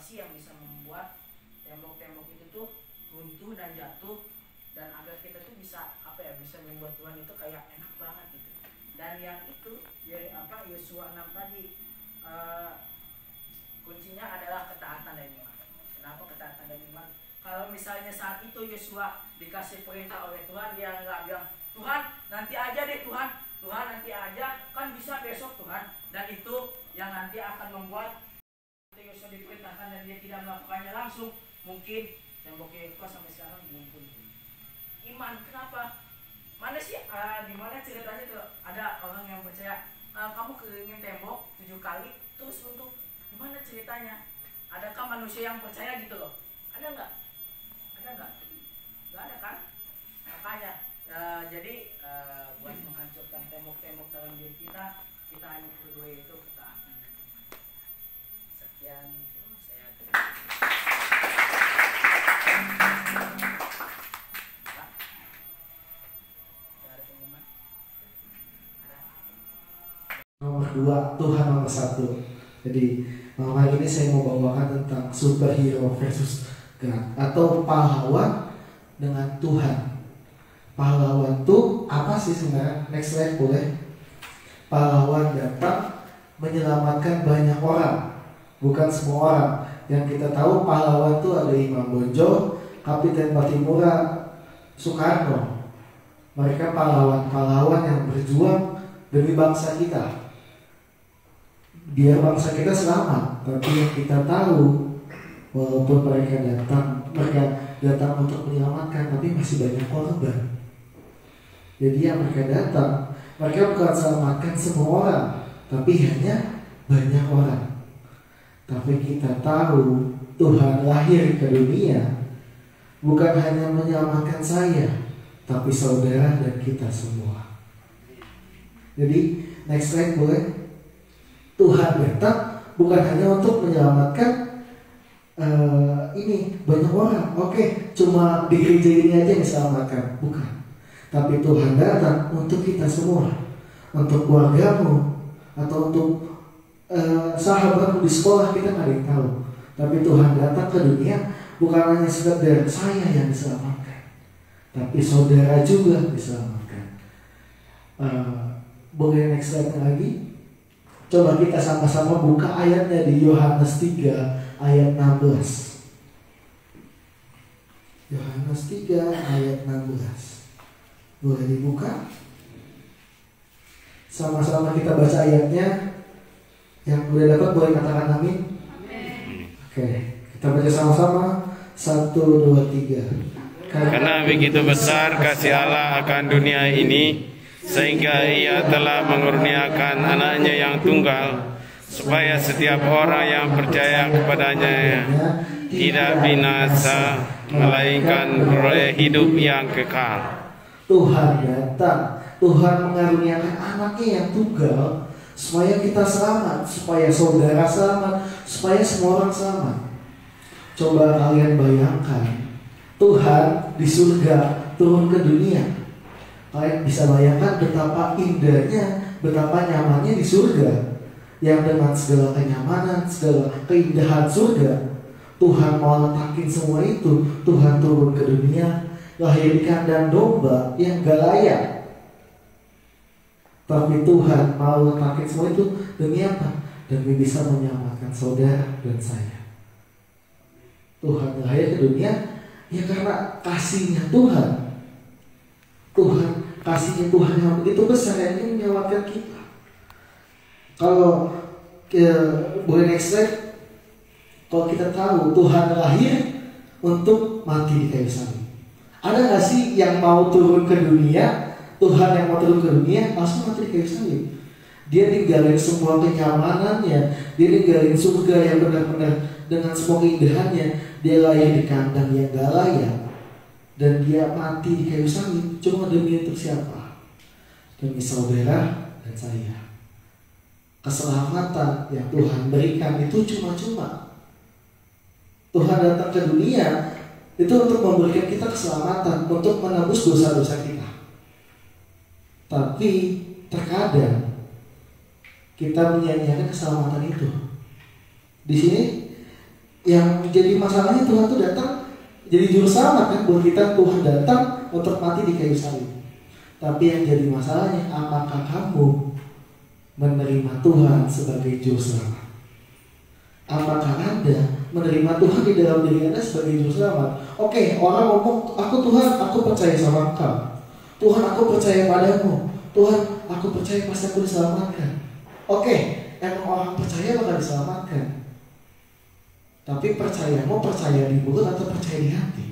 sih yang bisa membuat tembok-tembok itu tuh runtuh dan jatuh, dan agar kita tuh bisa bisa membuat Tuhan itu kayak enak banget gitu. Dan yang itu Yosua 6 tadi, kuncinya adalah ketaatan dan iman. Kenapa ketaatan dan iman? Kalau misalnya saat itu Yosua dikasih perintah oleh Tuhan, dia nggak bilang, Tuhan nanti aja deh, Tuhan nanti aja, kan bisa besok Tuhan. Dan itu yang nanti akan membuat Yosua diperintahkan dan dia tidak melakukannya langsung, mungkin tembok Yeriko sampai sekarang belum pun. Iman, kenapa? Mana sih, di mana ceritanya tuh ada orang yang percaya, kamu kelilingin tembok 7 kali terus untuk gimana ceritanya? Adakah manusia yang percaya gitu loh? Ada nggak? Ada nggak? Nggak ada kan? Makanya jadi buat menghancurkan tembok-tembok dalam diri kita hanya perlu itu ketaatan dan iman. Sekian saya. Nomor 2, Tuhan nomor 1. Jadi malam ini saya mau bawakan tentang superhero versus God, atau pahlawan dengan Tuhan. Pahlawan tuh apa sih sebenarnya? Next slide boleh. Pahlawan datang menyelamatkan banyak orang, bukan semua orang. Yang kita tahu pahlawan tuh ada Imam Bonjol, Kapiten Patimura, Soekarno. Mereka pahlawan-pahlawan yang berjuang demi bangsa kita, biar bangsa kita selamat. Tapi yang kita tahu, walaupun mereka datang untuk menyelamatkan, tapi masih banyak korban. Jadi yang mereka datang, mereka bukan selamatkan semua orang, tapi hanya banyak orang. Tapi kita tahu Tuhan lahir ke dunia bukan hanya menyelamatkan saya, tapi saudara dan kita semua. Jadi next slide boleh. Tuhan datang bukan hanya untuk menyelamatkan ini banyak orang. Oke, cuma di gereja ini aja yang diselamatkan, bukan. Tapi Tuhan datang untuk kita semua, untuk keluargamu, atau untuk sahabatmu di sekolah, kita nggak ada yang tahu. Tapi Tuhan datang ke dunia bukan hanya sekedar saya yang diselamatkan, tapi saudara juga diselamatkan. Boleh next slide lagi? Coba kita sama-sama buka ayatnya di Yohanes 3 ayat 16. Yohanes 3 ayat 16. Boleh dibuka? Sama-sama kita baca ayatnya. Yang udah dapat boleh katakan amin. Oke, kita baca sama-sama. 1, 2, 3. Karena begitu besar kasih Allah akan dunia ini, sehingga Ia telah mengurniakan anaknya yang tunggal, supaya setiap orang yang percaya kepadanya tidak binasa, melainkan beroleh hidup yang kekal. Tuhan datang, Tuhan mengaruniakan anaknya yang tunggal, supaya kita selamat, supaya saudara selamat, supaya semua orang selamat. Coba kalian bayangkan, Tuhan di surga turun ke dunia. Kalian bisa bayangkan betapa indahnya, betapa nyamannya di surga, yang dengan segala kenyamanan, segala keindahan surga, Tuhan mau letakin semua itu. Tuhan turun ke dunia, lahir di kandang domba yang gak layak. Tapi Tuhan mau letakin semua itu demi apa? Demi bisa menyelamatkan saudara dan saya. Tuhan lahir ke dunia ya karena kasihnya Tuhan. Kasihnya Tuhan yang begitu besar yang ingin menyelamatkan kita. Kalau boleh next slide. Kalau kita tahu Tuhan lahir untuk mati di kayu salib, ada nggak sih yang mau turun ke dunia? Tuhan yang mau turun ke dunia langsung mati di kayu salib. Dia tinggalin semua kenyamanannya, dia tinggalin surga yang benar-benar dengan semua keindahannya. Dia lahir di kandang yang gak layak, dan dia mati di kayu salib cuma demi untuk siapa? Demi saudara dan saya. Keselamatan yang Tuhan berikan itu cuma-cuma. Tuhan datang ke dunia itu untuk memberikan kita keselamatan, untuk menebus dosa-dosa kita. Tapi terkadang kita menyia-nyiakan keselamatan itu. Di sini Yang jadi masalahnya Tuhan tuh datang jadi juru selamat kan buat kita. Tuhan datang untuk mati di kayu salib. Tapi yang jadi masalahnya, apakah kamu menerima Tuhan sebagai juru selamat? Apakah Anda menerima Tuhan di dalam diri Anda sebagai juru selamat? Oke, orang ngomong, aku Tuhan, aku percaya sama Engkau. Tuhan, aku percaya padamu. Tuhan, aku percaya pasti aku diselamatkan. Oke, emang orang percaya bakal diselamatkan. Tapi percayamu percaya di mulut atau percaya di hati?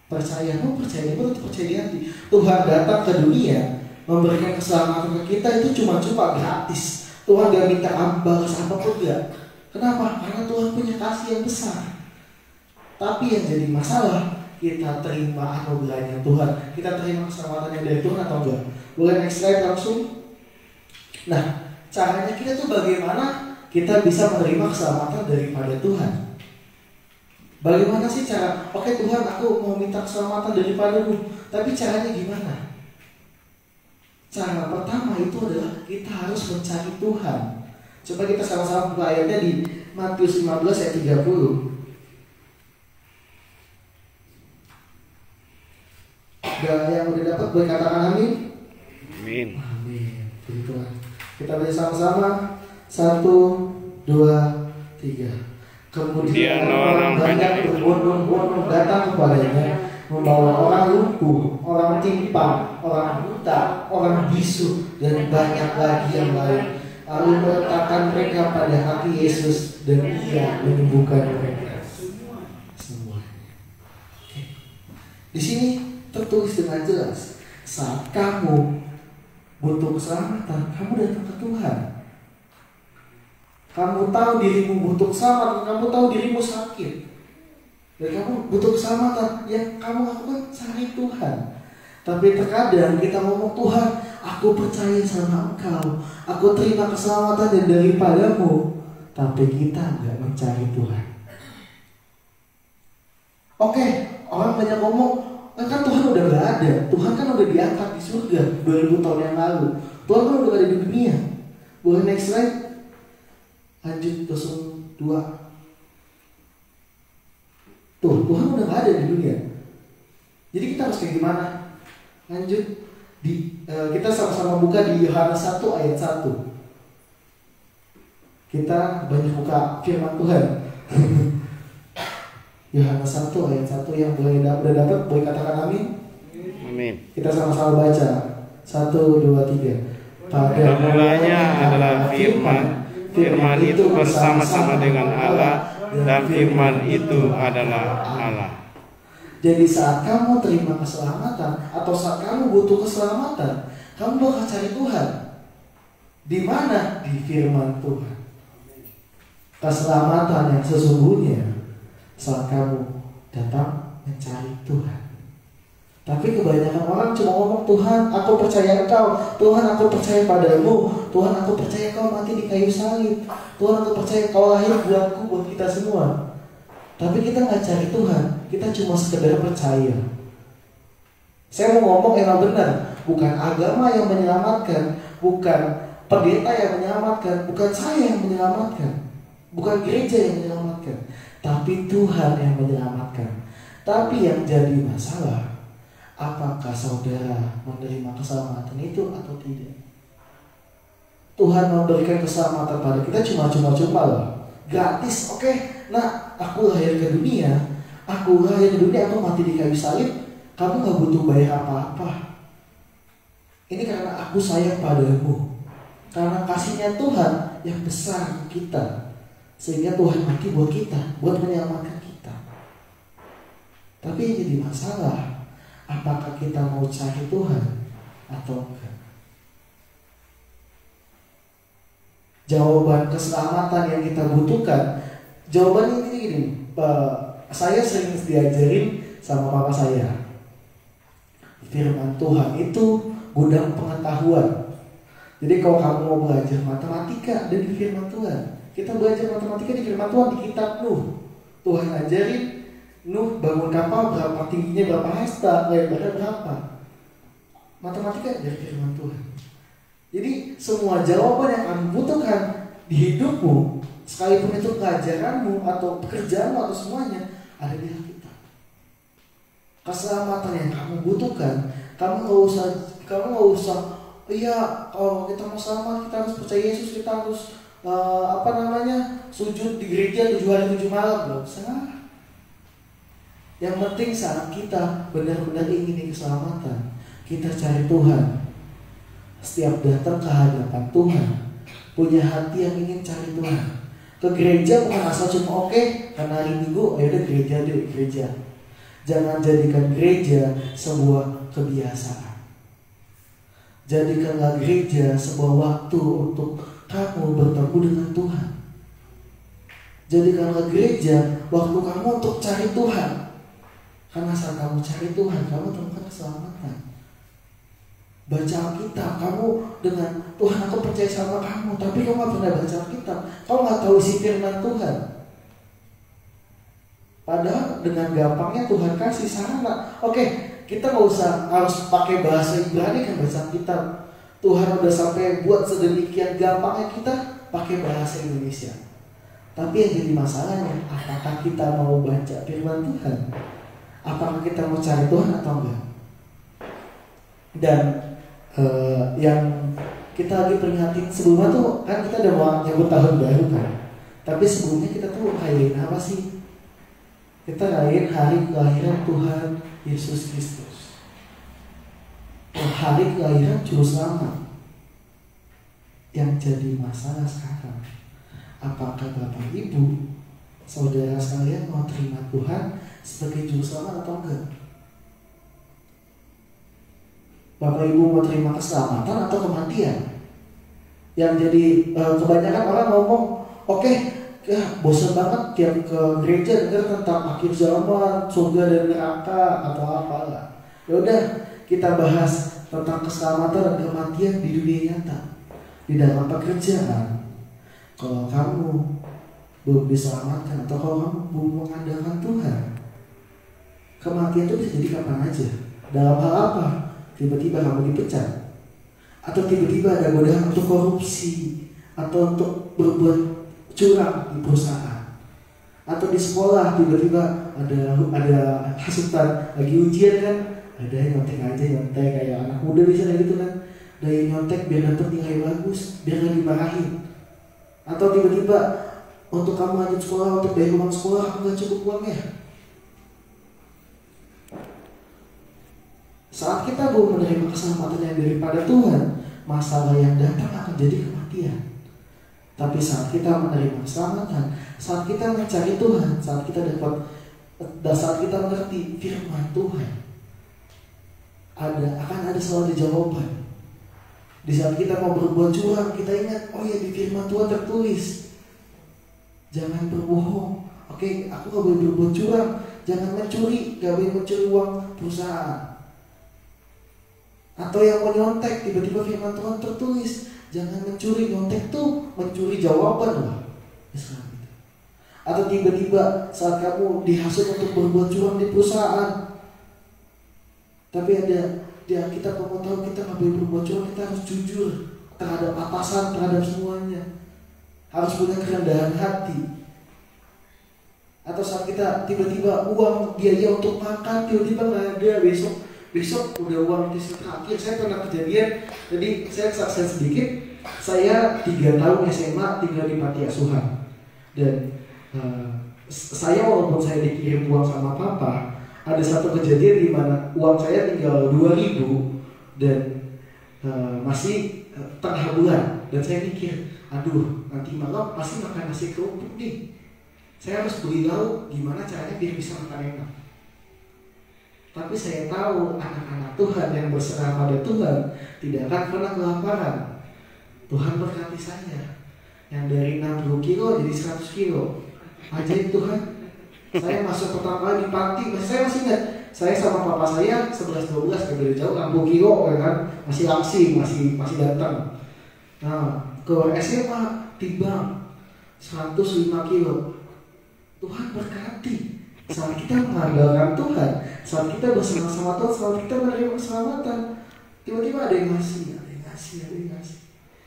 Percayamu percaya di mulut atau percaya di hati? Tuhan datang ke dunia memberikan keselamatan ke kita itu cuma gratis. Tuhan gak minta balas apapun gak. Kenapa? Karena Tuhan punya kasih yang besar. Tapi yang jadi masalah, kita terima anugerahnya Tuhan, kita terima keselamatannya dari Tuhan atau enggak? Boleh next slide langsung. Nah, caranya kita tuh bagaimana kita bisa menerima keselamatan daripada Tuhan? Bagaimana sih cara? Oke Tuhan, aku mau minta keselamatan daripadamu, tapi caranya gimana? Cara pertama itu adalah kita harus mencari Tuhan. Coba kita sama-sama buka ayatnya di Matius 15 ayat 30. Yang udah dapat boleh katakan amin. Amin. Amin. Puji Tuhan. Kita baca sama-sama. 1, 2, 3. Kemudian orang banyak berbondong-bondong datang kepadanya, membawa orang lumpuh, orang timpang, orang buta, orang bisu, dan banyak lagi yang lain. Lalu meletakkan mereka pada kaki Yesus dan Ia menyembuhkan mereka semua. Di sini tertulis dengan jelas, saat kamu butuh keselamatan, kamu datang ke Tuhan. Kamu tahu dirimu butuh keselamatan, kamu tahu dirimu sakit, dan kamu butuh keselamatan. Yang kamu lakukan cari Tuhan. Tapi terkadang kita ngomong, Tuhan, aku percaya sama Engkau, aku terima keselamatan dan daripadamu. Tapi kita nggak mencari Tuhan. Oke, orang banyak ngomong, kan Tuhan udah gak ada. Tuhan kan udah diangkat di surga 2000 tahun yang lalu. Tuhan kan udah gak ada di dunia. Boleh next slide. Lanjut 2. Tuh, Tuhan udah gak ada di dunia. Jadi kita harus kayak gimana? Lanjut kita sama-sama buka di Yohanes 1 ayat 1. Kita banyak buka firman Tuhan. Yohanes 1 ayat 1, yang udah dapat boleh katakan amin. Amin. Kita sama-sama baca. 1, 2, 3. Pada mulanya adalah firman. Firman itu bersama-sama dengan Allah, dan firman itu adalah Allah. Jadi saat kamu terima keselamatan atau saat kamu butuh keselamatan, kamu bakal cari Tuhan. Di mana? Di firman Tuhan. Keselamatan yang sesungguhnya saat kamu datang mencari Tuhan. Tapi kebanyakan orang cuma ngomong, Tuhan, aku percaya Engkau, Tuhan, aku percaya padamu, Tuhan, aku percaya Kau mati di kayu salib, Tuhan, aku percaya Kau lahir buatku, buat kita semua. Tapi kita nggak cari Tuhan, kita cuma sekedar percaya. Saya mau ngomong emang benar, bukan agama yang menyelamatkan, bukan pendeta yang menyelamatkan, bukan saya yang menyelamatkan, bukan gereja yang menyelamatkan, tapi Tuhan yang menyelamatkan. Tapi yang jadi masalah, apakah saudara menerima keselamatan itu atau tidak? Tuhan memberikan keselamatan pada kita cuma loh, gratis. Oke, nah aku lahir ke dunia, aku mati di kayu salib, kamu gak butuh bayar apa-apa. Ini karena aku sayang padamu, karena kasihnya Tuhan yang besar kita, sehingga Tuhan mati buat kita, buat menyelamatkan kita. Tapi yang jadi masalah, apakah kita mau cari Tuhan atau enggak? Jawaban keselamatan yang kita butuhkan, jawabannya gini, saya sering diajarin sama papa saya, firman Tuhan itu gudang pengetahuan. Jadi kalau kamu mau belajar matematika dari firman Tuhan, kita belajar matematika di firman Tuhan, di kitab Nuh. Tuhan ajarin Nuh bangun kapal berapa tingginya, berapa hasta, lebarnya berapa. Matematika dari firman Tuhan. Jadi semua jawaban yang kamu butuhkan di hidupmu sekalipun itu keajaranmu atau pekerjaanmu atau semuanya ada di Alkitab. Keselamatan yang kamu butuhkan, kamu nggak usah iya, kalau kita mau selamat kita harus percaya Yesus, kita harus sujud di gereja 7 hari 7 malam. Nggak usah. Yang penting saat kita benar-benar ingin keselamatan, kita cari Tuhan. Setiap datang ke hadapan Tuhan, punya hati yang ingin cari Tuhan. Ke gereja bukan asal cuma karena hari Minggu, ayo gereja deh, gereja. Jangan jadikan gereja sebuah kebiasaan. Jadikanlah gereja sebuah waktu untuk kamu bertemu dengan Tuhan. Jadikanlah gereja waktu kamu untuk cari Tuhan. Karena saat kamu cari Tuhan, kamu temukan keselamatan. Baca Alkitab, kamu dengan Tuhan, aku percaya sama kamu, tapi kamu gak pernah baca Alkitab, kamu gak tahu isi firman Tuhan. Padahal dengan gampangnya Tuhan kasih sarana. Kita gak usah harus pakai bahasa Ibrani kan baca Alkitab. Tuhan udah sampai buat sedemikian gampangnya kita pakai bahasa Indonesia. Tapi yang jadi masalahnya, apakah kita mau baca firman Tuhan? Apakah kita mau cari Tuhan atau enggak? Dan yang kita lagi peringatin sebelumnya tuh kan kita udah mau nyambut tahun baru kan. Tapi sebelumnya kita tuh rayain apa sih? Kita rayain hari kelahiran Tuhan Yesus Kristus. Hari kelahiran Juru Selamat. Yang jadi masalah sekarang, apakah Bapak Ibu, saudara sekalian mau terima Tuhan sebagai Juru Selamat atau enggak? Bapak Ibu mau terima keselamatan atau kematian? Yang jadi kebanyakan orang ngomong, bosan banget tiap ke gereja dengar tentang akhir zaman, surga dan neraka atau apalah. Yaudah, kita bahas tentang keselamatan dan kematian di dunia nyata, di dalam pekerjaan. Kalau kamu belum diselamatkan atau kalau kamu belum mengandalkan Tuhan, kematian itu bisa jadi kapan aja. Dalam hal apa? Tiba-tiba kamu dipecat, atau tiba-tiba ada godaan untuk korupsi, atau untuk berbuat curang di perusahaan, atau di sekolah tiba-tiba ada hasutan lagi ujian kan, ada yang nyontek kayak anak muda bisa gitu kan, ada yang nyontek biar dapat nilai bagus, biar nggak dimarahin, atau tiba-tiba untuk kamu lanjut sekolah, untuk bayar uang sekolah kamu nggak cukup uangnya. Saat kita belum menerima keselamatan yang daripada Tuhan, masalah yang datang akan jadi kematian. Tapi saat kita menerima keselamatan, saat kita mencari Tuhan, saat kita mengerti firman Tuhan, akan ada selalu jawaban. Di saat kita mau berbuat curang, kita ingat, di firman Tuhan tertulis, jangan berbohong. Aku gak boleh berbuat curang, jangan mencuri, gak boleh mencuri uang perusahaan. Atau yang mau nyontek, tiba-tiba firman Tuhan tertulis, jangan mencuri. Nyontek tuh mencuri jawaban lah. Atau tiba-tiba saat kamu dihasut untuk berbuat curang di perusahaan, tapi kita mau tahu kita nggak boleh berbuat curang, kita harus jujur terhadap atasan, terhadap semuanya, harus punya kerendahan hati. Atau saat kita tiba-tiba uang biaya untuk makan tiba-tiba nggak ada, besok udah uang di terakhir. Saya pernah kejadian, jadi saya saksikan sedikit. Saya 3 tahun SMA tinggal di panti asuhan, dan saya walaupun saya dikirim uang sama papa, ada satu kejadian di mana uang saya tinggal 2.000 dan masih tengah bulan, dan saya mikir, aduh nanti malam pasti makan nasi kerupuk nih. Saya harus beli lauk, gimana caranya biar bisa makan enak. Tapi saya tahu anak-anak Tuhan yang berserah pada Tuhan tidak akan pernah kelaparan. Tuhan berkati saya, yang dari 60 kilo jadi 100 kilo. Ajaib Tuhan. Saya masuk pertama kali di panti, saya masih ingat, saya sama papa saya 11-12 gak beda jauh, 60 kilo kan, masih langsing, masih datang. Nah, ke SMA timbang 105 kilo. Tuhan berkati. Saat kita mengandalkan Tuhan, saat kita bersama-sama Tuhan, saat kita menerima keselamatan, tiba-tiba ada yang ngasih.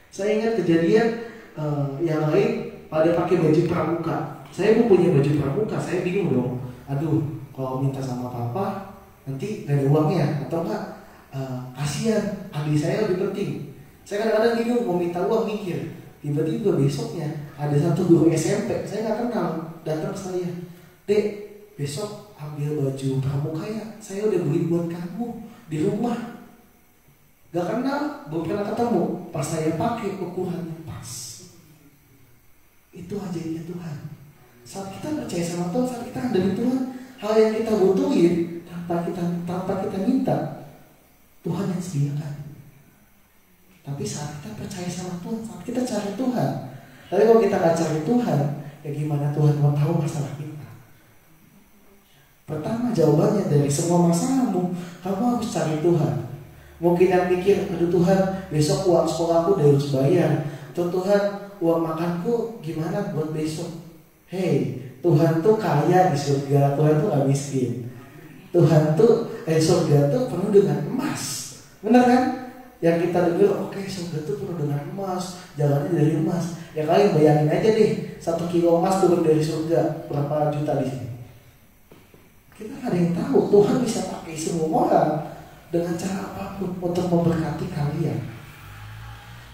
Saya ingat kejadian yang lain, pada pakai baju pramuka. Saya mau punya baju pramuka, saya bingung dong. Aduh, kalau minta sama papa nanti gak ada uangnya, atau enggak kasihan adik saya lebih penting. Saya kadang-kadang bingung mau minta uang, mikir. Tiba-tiba besoknya ada satu guru SMP, saya nggak kenal, datang ke saya, "Dek, besok ambil baju pramuka ya, saya udah beli buat kamu di rumah." Gak kenal, belum pernah ketemu. Pas saya pakai ukurannya pas. Itu ajaibnya Tuhan. Saat kita percaya sama Tuhan, saat kita andalin Tuhan, hal yang kita butuhin tanpa kita minta, Tuhan yang sediakan. Tapi saat kita percaya sama Tuhan, saat kita cari Tuhan, tapi kalau kita nggak cari Tuhan, ya gimana Tuhan mau tahu masalah kita? Pertama, jawabannya dari semua masalahmu, kamu harus cari Tuhan. Mungkin yang mikir, aduh Tuhan, besok uang sekolahku udah harus bayar, atau Tuhan, uang makanku gimana buat besok? Hei, Tuhan tuh kaya di surga, Tuhan tuh gak miskin. Tuhan tuh, surga tuh penuh dengan emas. Bener kan? Yang kita dengar, oke, surga tuh penuh dengan emas, jalannya dari emas. Ya kalian bayangin aja deh, 1 kilo emas turun dari surga, berapa juta di sini? Kita gak ada yang tahu. Tuhan bisa pakai semua orang dengan cara apapun untuk memberkati kalian.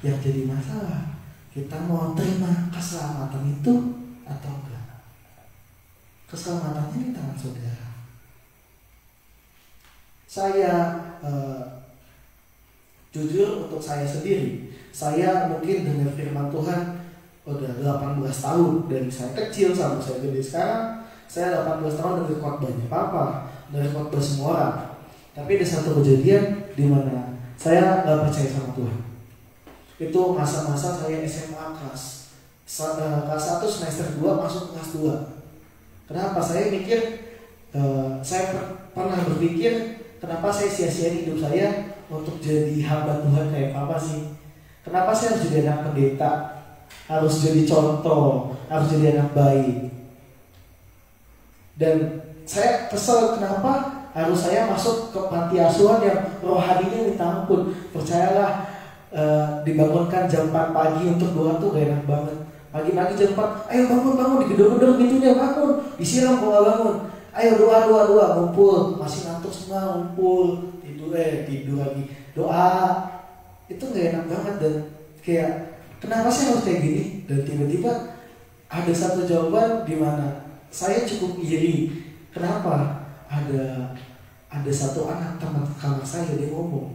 Yang jadi masalah, kita mau terima keselamatan itu atau enggak? Keselamatannya di tangan saudara. Saya jujur untuk saya sendiri, saya mungkin dengar firman Tuhan udah 18 tahun. Dari saya kecil sampai saya gede sekarang, saya 18 tahun dari khotbahnya Papa, dari khotbah semua orang. Tapi ada satu kejadian di mana saya gak percaya sama Tuhan. Itu masa-masa saya SMA kelas 1 semester 2 masuk kelas 2. Kenapa? Saya mikir, saya pernah berpikir, kenapa saya sia-siain hidup saya untuk jadi hamba Tuhan kayak Papa sih? Kenapa saya harus jadi anak pendeta? Harus jadi contoh, harus jadi anak baik. Dan saya kesel kenapa harus saya masuk ke panti asuhan yang rohaninya minta ampun. Percayalah, dibangunkan jam 4 pagi untuk doa tuh gak enak banget. Pagi-pagi jam 4, ayo bangun, digedor-gedor pintunya, bangun, disiram kalau gak bangun. Ayo doa, ngumpul, masih ngantuk semua, ngumpul, tidur lagi, doa. Itu gak enak banget. Dan kayak, kenapa sih harus kayak gini? Dan tiba-tiba ada satu jawaban di mana saya cukup iri. Kenapa? Ada satu anak teman kamar saya, dia ngomong,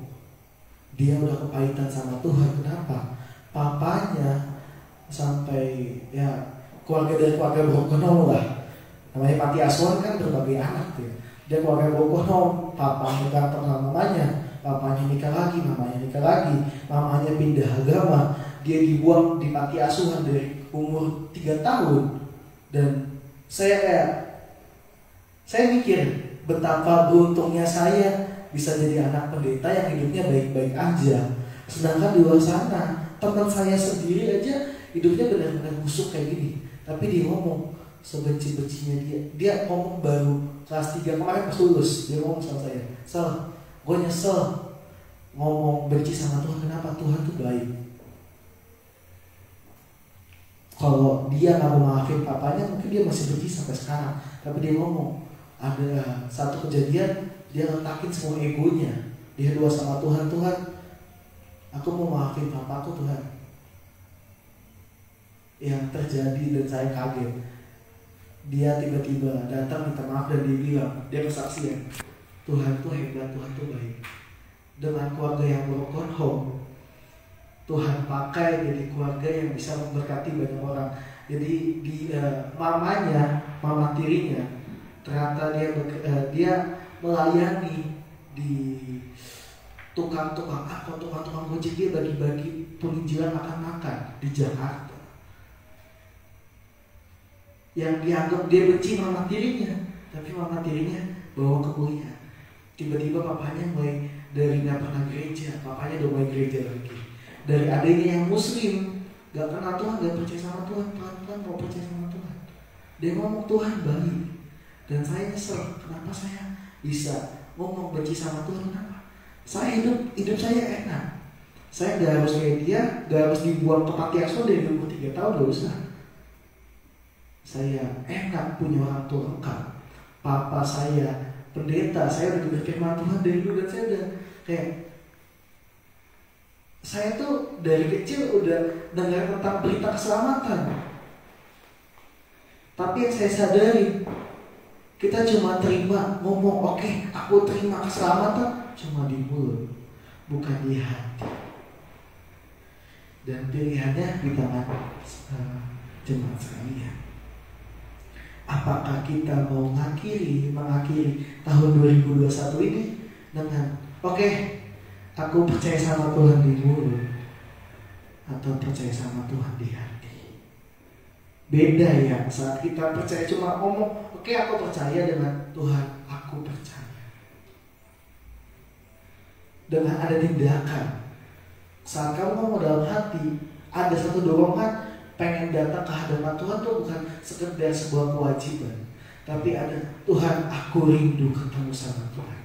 dia udah kepahitan sama Tuhan. Kenapa? Papanya sampai ya keluarga dari keluarga Brokono lah, namanya panti asuhan kan berbagai anak tuh. Dia keluarga Brokono, papanya ganteng sama mamanya, papanya nikah lagi, mamanya nikah lagi, mamanya pindah agama, dia dibuang di panti asuhan dari umur 3 tahun. Dan saya mikir betapa beruntungnya saya bisa jadi anak pendeta yang hidupnya baik-baik aja. Sedangkan di luar sana teman saya sendiri aja hidupnya benar-benar busuk kayak gini. Tapi dia ngomong sebenci-bencinya dia ngomong baru kelas 3 kemarin pas lulus, dia ngomong sama saya, "Sel, gue nyesel ngomong benci sama Tuhan. Kenapa? Tuhan tuh baik." Kalau dia nggak mau maafin papanya, mungkin dia masih benci sampai sekarang. Tapi dia ngomong, ada satu kejadian, dia letakin semua egonya, dia doa sama Tuhan, "Tuhan, aku mau maafin papaku Tuhan." Yang terjadi dan saya kaget, dia tiba-tiba datang minta maaf dan dia bilang, dia kesaksian, Tuhan tuh hebat, Tuhan tuh baik. Dengan keluarga yang broken home, Tuhan pakai jadi keluarga yang bisa memberkati banyak orang. Jadi mama tirinya, ternyata dia melayani di tukang-tukang gojek, dia bagi-bagi penginjilan makan di Jakarta. Yang dianggap dia benci mama tirinya, tapi mama tirinya bawa ke kuliah. Tiba-tiba papanya mulai dari nggak pernah gereja, papanya udah mulai gereja lagi. Dari adanya yang muslim, gak kenal Tuhan, gak percaya sama Tuhan, Tuhan mau percaya sama Tuhan. Dia ngomong Tuhan baik. Dan saya nyesel, kenapa saya bisa ngomong benci sama Tuhan? Kenapa? Saya hidup saya enak. Saya gak harus kayak dia, gak harus dibuang ke panti asuhan dari umur 3 tahun, gak usah. saya enak punya orang tua lengkap. Papa saya pendeta, saya udah dengar firman Tuhan dari dulu, dan saya udah kayak, saya tuh dari kecil udah dengar tentang berita keselamatan. Tapi yang saya sadari, kita cuma terima ngomong, oke, aku terima keselamatan, cuma di mulut, bukan di hati. Dan pilihannya di tangan jemaat sekalian. Apakah kita mau mengakhiri tahun 2021 ini dengan oke, aku percaya sama Tuhan di mulut, atau percaya sama Tuhan di hati? Beda ya, saat kita percaya cuma ngomong, oke, aku percaya dengan Tuhan, aku percaya. Dengan ada tindakan. Saat kamu ngomong dalam hati, ada satu dorongan pengen datang ke hadapan Tuhan tuh bukan sekedar sebuah kewajiban, tapi ada, Tuhan, aku rindu ketemu sama Tuhan.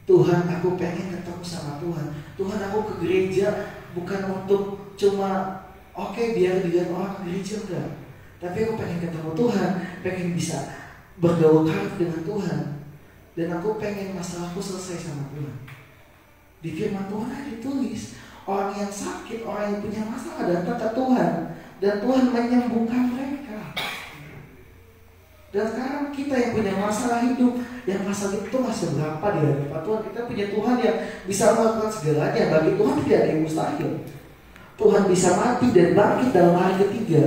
Tuhan, aku pengen ketemu sama Tuhan. Tuhan, aku ke gereja bukan untuk cuma oke, biar dilihat orang ke gereja, enggak. Tapi aku pengen ketemu Tuhan, pengen bisa bergaul karib dengan Tuhan, dan aku pengen masalahku selesai sama Tuhan. Di firman Tuhan ada ditulis, orang yang sakit, orang yang punya masalah datang ke Tuhan, dan Tuhan menyembuhkan mereka. Dan sekarang kita yang punya masalah hidup, yang masalah itu masih berapa di hadapan Tuhan, kita punya Tuhan yang bisa melakukan segalanya. Bagi Tuhan tidak ada yang mustahil. Tuhan bisa mati dan bangkit dalam hari ketiga.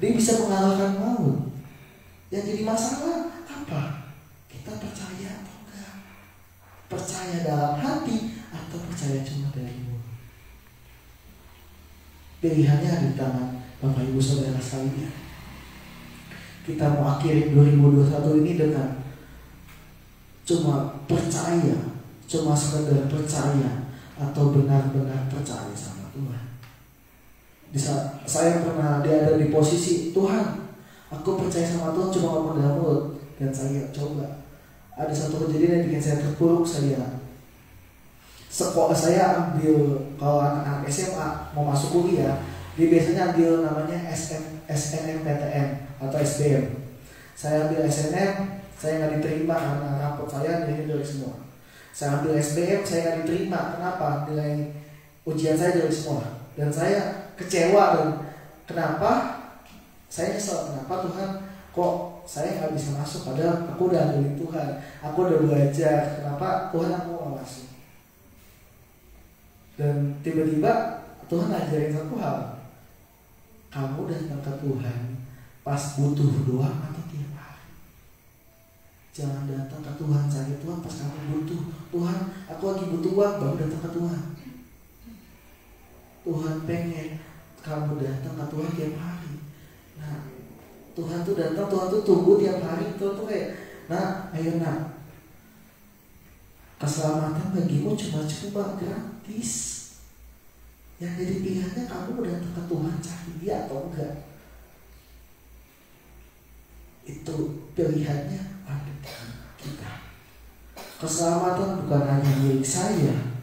Dia bisa mengalahkan maut. Yang jadi masalah apa? Kita percaya atau enggak? Percaya dalam hati atau percaya cuma dari mulut? Pilihannya ada di tangan Bapak Ibu Saudara sekalian. Kita mau akhiri 2021 ini dengan cuma percaya, cuma sekedar percaya, atau benar-benar percaya sama Tuhan. Saya pernah ada di posisi, Tuhan, aku percaya sama Tuhan cuma ngomong dalam mulut, dan saya coba. Ada satu kejadian yang bikin saya terpuruk. Saya ambil, kalau anak-anak SMA mau masuk kuliah, dia biasanya ambil namanya SNMPTN atau SBM. Saya ambil SNM, saya nggak diterima karena rapot saya nilainya dari semua. Saya ambil SBM, saya nggak diterima. Kenapa? Nilai ujian saya dari semua. Dan saya kecewa, dan kenapa? Saya nyesel, kenapa Tuhan kok saya nggak bisa masuk, padahal aku udah dari Tuhan, aku udah belajar, kenapa Tuhan aku nggak masuk? Dan tiba-tiba Tuhan ajarin satu hal, kamu datang ke Tuhan pas butuh doang atau tiap hari? Jangan datang ke Tuhan, cari Tuhan pas kamu butuh. Tuhan, aku lagi butuh uang, baru datang ke Tuhan. Tuhan pengen kamu datang ke Tuhan tiap hari. Nah, Tuhan tuh datang, Tuhan tuh tunggu tiap hari. Tuhan tuh kayak, nah, ayo nak, keselamatan bagimu cuma gratis. Yang jadi pilihannya kamu datang ke Tuhan cari dia atau enggak. Itu pilihannya ada di kita. Keselamatan bukan hanya milik saya,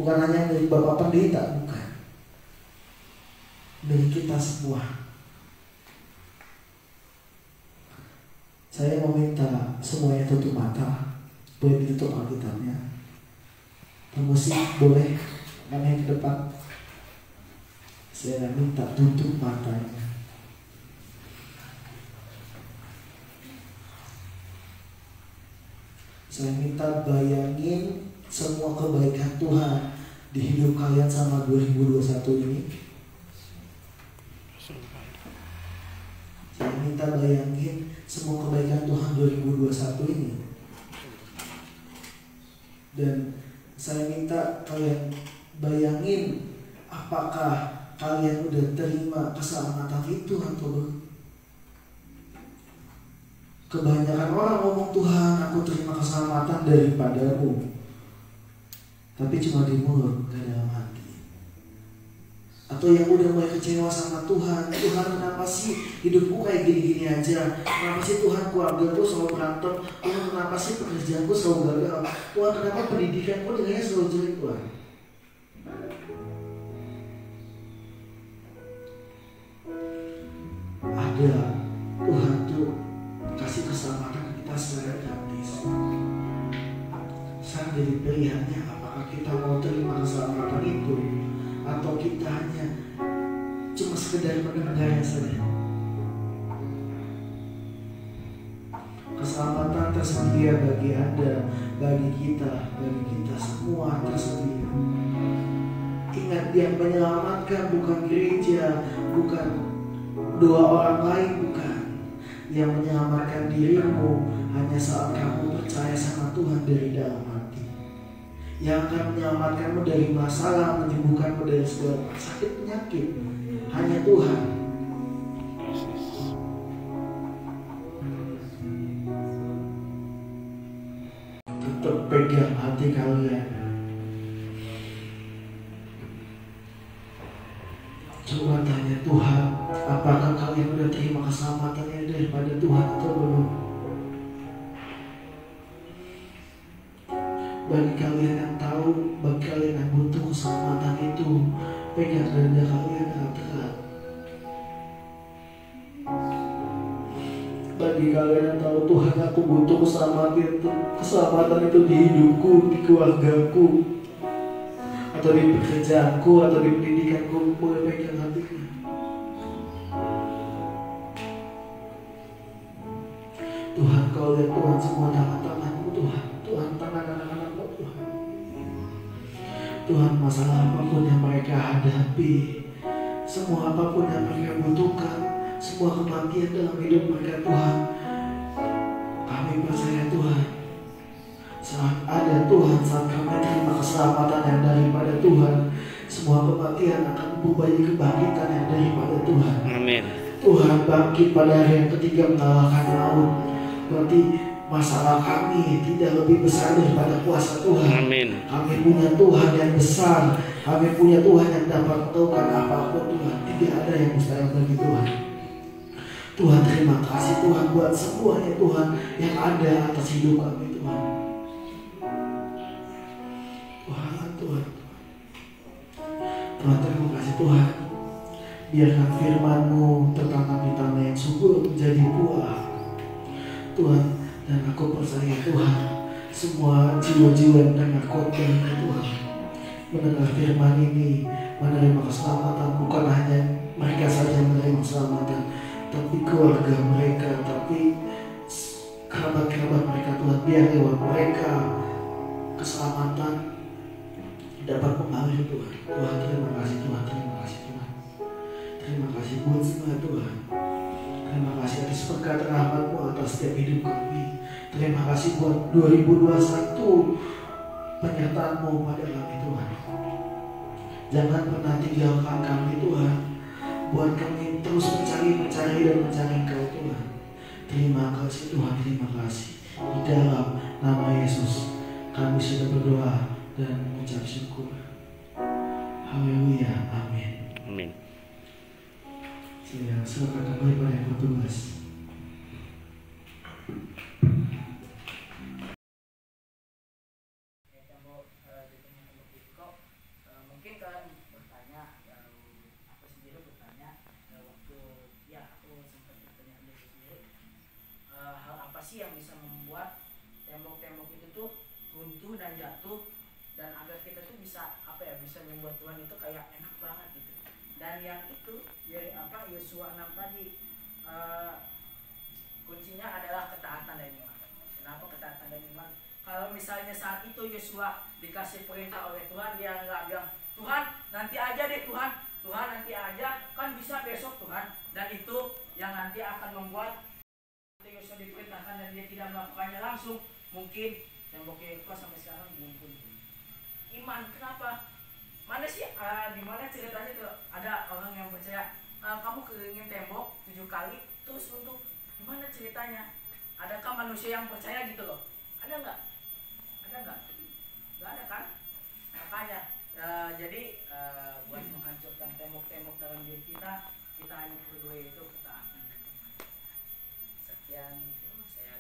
bukan hanya milik Bapak Pendeta, bukan. Milik kita semua. Saya meminta semuanya tutup mata. Boleh ditutup Alkitabnya. Musik boleh, mana yang ke depan. Saya minta tutup matanya. Saya minta bayangin semua kebaikan Tuhan di hidup kalian sama 2021 ini. Saya minta bayangin semua kebaikan Tuhan 2021 ini. Dan saya minta kalian bayangin apakah kalian udah terima keselamatan itu atau belum. Kebanyakan orang ngomong, Tuhan, aku terima keselamatan daripadamu, tapi cuma di mulut, gak dalam hati. Atau yang udah mulai kecewa sama Tuhan, Tuhan kenapa sih hidupku kayak gini-gini aja? Kenapa sih Tuhan keluargaku selalu berantem? Tuhan kenapa sih pekerjaanku selalu gagal? Tuhan kenapa pendidikanku nilainya selalu jelek, Tuhan? Ada, Tuhan menerima keselamatan itu, atau kita hanya cuma sekedar mendengarnya saja. Keselamatan tersedia bagi Anda, bagi kita semua tersedia. Ingat, yang menyelamatkan bukan gereja, bukan dua orang lain, bukan. Yang menyelamatkan dirimu hanya saat kamu percaya sama Tuhan dari dalam hati. Yang akan menyelamatkanmu dari masalah, menyembuhkanmu dari segala sakit penyakit, hanya Tuhan. Tetap pegang hati kalian. Coba tanya Tuhan, apakah kalian udah terima keselamatannya daripada Tuhan atau belum? Bagi kalian yang tahu, bagi kalian yang butuh keselamatan itu, pegang dada kalian erat-erat. Bagi kalian yang tahu, Tuhan, aku butuh keselamatan itu di hidupku, di keluargaku, atau di pekerjaanku, atau di pendidikanku, boleh pegang hatiku. Tuhan, kau lihat Tuhan semua tangan-tanganku, Tuhan. Tuhan, tangan anak-anakmu, Tuhan. Tuhan, masalah apapun yang mereka hadapi, semua apapun yang mereka butuhkan, semua kematian dalam hidup mereka, Tuhan, kami percaya, Tuhan, saat ada Tuhan, saat kami terima keselamatan yang daripada Tuhan, semua kematian akan berubah jadi kebangkitan yang daripada Tuhan. Amin. Tuhan bangkit pada hari yang ketiga mengalahkan maut. Berarti masalah kami tidak lebih besar daripada kuasa Tuhan. Amin. Kami punya Tuhan yang besar. Kami punya Tuhan yang dapat melakukan apapun, Tuhan. Tidak ada yang mustahil bagi Tuhan. Tuhan, terima kasih Tuhan buat semuanya, Tuhan, yang ada atas hidup kami, Tuhan. Tuhan, terima kasih Tuhan. Biarkan firman-Mu tertanam di tanah yang subur menjadi buah, Tuhan. Dan aku percaya, Tuhan, semua jiwa-jiwa yang dengar khotbah Tuhan, mendengar firman ini, menerima keselamatan. Bukan hanya mereka saja menerima keselamatan, tapi keluarga mereka, tapi kerabat-kerabat mereka, Tuhan. Biar lewat mereka keselamatan dapat mengalir, Tuhan. Tuhan, terima kasih Tuhan, terima kasih Tuhan. Terima kasih buat semua, Tuhan. Terima kasih atas berkat rahmat-Mu atas setiap hidup kami. Terima kasih buat 2021 penyertaan-Mu pada kami, Tuhan. Jangan pernah tinggalkan kami, Tuhan. Buat kami terus mencari dan mencari Engkau, Tuhan. Terima kasih Tuhan, terima kasih. Di dalam nama Yesus kami sudah berdoa dan mengucap syukur. Haleluya, amin. Amin. Saya silakan kembali pada yang bertugas. Mungkin kalian bertanya, aku sendiri bertanya waktu aku sempat bertanya diri sendiri, hal apa sih yang bisa membuat tembok-tembok itu tuh runtuh dan jatuh, dan agar kita tuh bisa bisa membuat Tuhan itu kayak enak banget gitu. Dan yang itu Yosua 6 tadi, kuncinya adalah ketaatan dan iman. Kenapa ketaatan dan iman? Kalau misalnya saat itu Yosua dikasih perintah oleh Tuhan, dia nggak bilang, Tuhan nanti aja deh, Tuhan nanti aja, kan bisa besok Tuhan. Dan itu yang nanti akan membuat Yosua diperintahkan dan dia tidak melakukannya langsung, mungkin tembok Yeriko sampai sekarang belum pun. Iman, kenapa? Mana sih, di mana ceritanya tuh ada orang yang percaya, kamu kelilingin tembok 7 kali terus untuk gimana ceritanya? Adakah manusia yang percaya gitu loh? Ada nggak? Nggak ada kan? Makanya jadi buat menghancurkan tembok-tembok dalam diri kita hanya perlu itu ketaatan. Sekian, saya